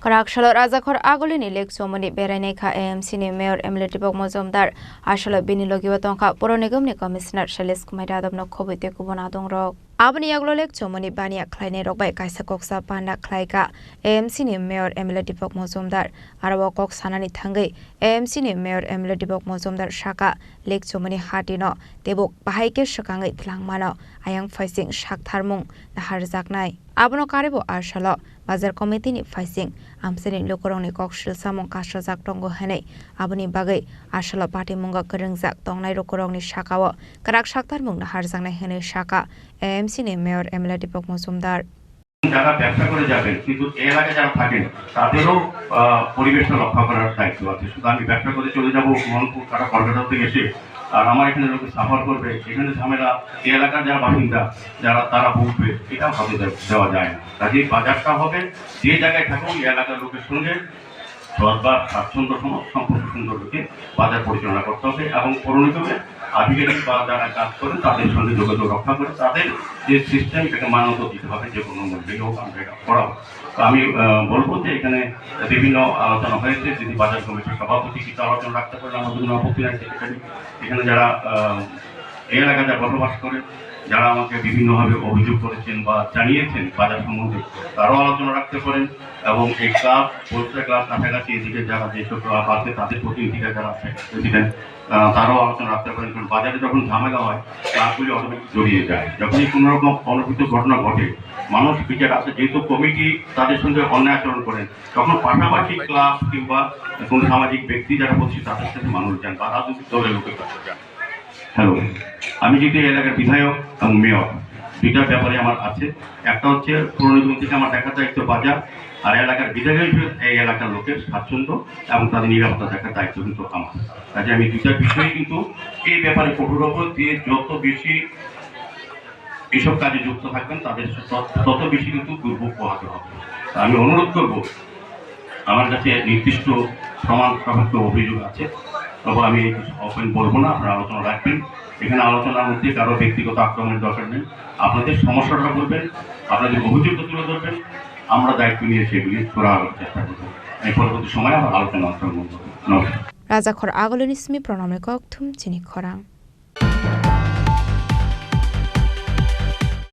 Karakshalo Rajakhor Agolini Lake Somoni Bereneka AMC Mayor Emily Tibok Mozumdar Ashalo Binilogi Tonka Poronigumni Commissioner Shalis Kumaidadam no Kobite Kubonadong Rock. Abani Aglo Lake Somoni Bania Kleine Rock by Kaisa Koksa Panda Klaika AMC Mayor Emily Tibok Mozumdar Arawa Kok Sanani Tangai AMC Mayor Emily Tibok Mozumdar Shaka Lake Somoni Hatino Tebok Bahaike Shakangai Tlangmano Ayang Faising Shak Tharmung Naharjaknai Abono Karibo Ashalo Bazar Committee ni Faising Amseni Lokoroni Kokshil Samong Kashazak Tongo Hene Abuni Bagai Ashalo Party Munga Keringzak Tongnai Rokoroni Shakawa Karak Shaktar Mung Naharzaknai Hene Shaka AMC Mayor Emily Tibok Mozumdar যারা ব্যবসা করে যাবেন কিন্তু এই এলাকায় যারা থাকেন তাদেরও পরিবেশটা রক্ষা করার দায়িত্ব আছে। শুধু আমি ব্যবসা করে চলে যাবো মোহনপুর কাটা কলকাতা থেকে এসে আর আমার এখানে লোকে সাফার করবে, এখানে ঝামেলা এই এলাকার যারা বাসিন্দা যারা তারা ভুগবে, এটাও হতে দেওয়া যায় না। কাজেই বাজারটা হবে যে জায়গায় থাকুন এই এলাকার লোকের সঙ্গে সদবার স্বাচ্ছন্দ্য সম্পর্ক সুন্দর রেখে বাজার পরিচালনা করতে হবে এবং পৌরনিগমের আধিকারিক বা যারা কাজ করেন তাদের সঙ্গে যোগাযোগ রক্ষা করে তাদের যে সিস্টেম এটাকে মান্যতা দিতে হবে, যে কোনো মূল্যে হোক আমরা এটা করাবো। তো আমি বলবো যে এখানে বিভিন্ন আলোচনা হয়েছে, যদি বাজার কমিটির সভাপতি কিছু আলোচনা রাখতে পারেন আমাদের কোনো আপত্তি নাই। সেক্রেটারি এখানে যারা এই এলাকায় যারা বসবাস করে যারা আমাকে বিভিন্নভাবে অভিযোগ করেছেন বা জানিয়েছেন বাজার সম্বন্ধে তারাও আলোচনা রাখতে পারেন এবং এই ক্লাব পরিচয় ক্লাব কাছাকাছি এদিকে যারা যেসব ক্লাব আছে তাদের প্রতিনিধিরা যারা আছে প্রেসিডেন্ট তারাও আলোচনা রাখতে পারেন। কারণ বাজারে যখন ঝামেলা হয় ক্লাবগুলি অটোমেটিক জড়িয়ে যায়, যখনই কোনো রকম অনুভূত ঘটনা ঘটে মানুষ বিচার আছে, যেহেতু কমিটি তাদের সঙ্গে অন্যায় আচরণ করেন তখন পাশাপাশি ক্লাব কিংবা কোনো সামাজিক ব্যক্তি যারা বলছে তাদের সাথে মানুষ যান বা রাজনৈতিক দলের লোকের কাছে যান। হ্যালো, আমি যেহেতু এলাকার বিধায়ক এবং মেয়র দুইটা ব্যাপারে আমার আছে, একটা হচ্ছে পৌরনিগম থেকে আমার দেখার দায়িত্ব বাজার, আর এলাকার বিধায়ক হিসেবে এই এলাকার লোকের স্বাচ্ছন্দ্য এবং তাদের নিরাপত্তা দেখার দায়িত্ব কিন্তু আমার। কাজে আমি দুইটা বিষয়ে কিন্তু এই ব্যাপারে কঠোর অবরোধ দিয়ে যত বেশি এসব কাজে যুক্ত থাকবেন তাদের তত বেশি কিন্তু দুর্ভোগ পোহাতে হবে। আমি অনুরোধ করব, আমার কাছে নির্দিষ্ট প্রমাণ সাপেক্ষ অভিযোগ আছে, তবে আমি ওপেন বলবো না, আপনারা আলোচনা রাখবেন। এখানে আলোচনার মধ্যে কারো ব্যক্তিগত আক্রমণের দরকার নেই, আপনাদের সমস্যাটা বলবেন, আপনাদের অভিযোগটা তুলে ধরবেন, আমরা দায়িত্ব নিয়ে সেগুলি করার চেষ্টা করবো। এই পরবর্তী সময় আবার আলোচনা অংশগ্রহণ করবো। নমস্কার। Rajakhor Agolini Smi Pronome Koktum Chini Khorang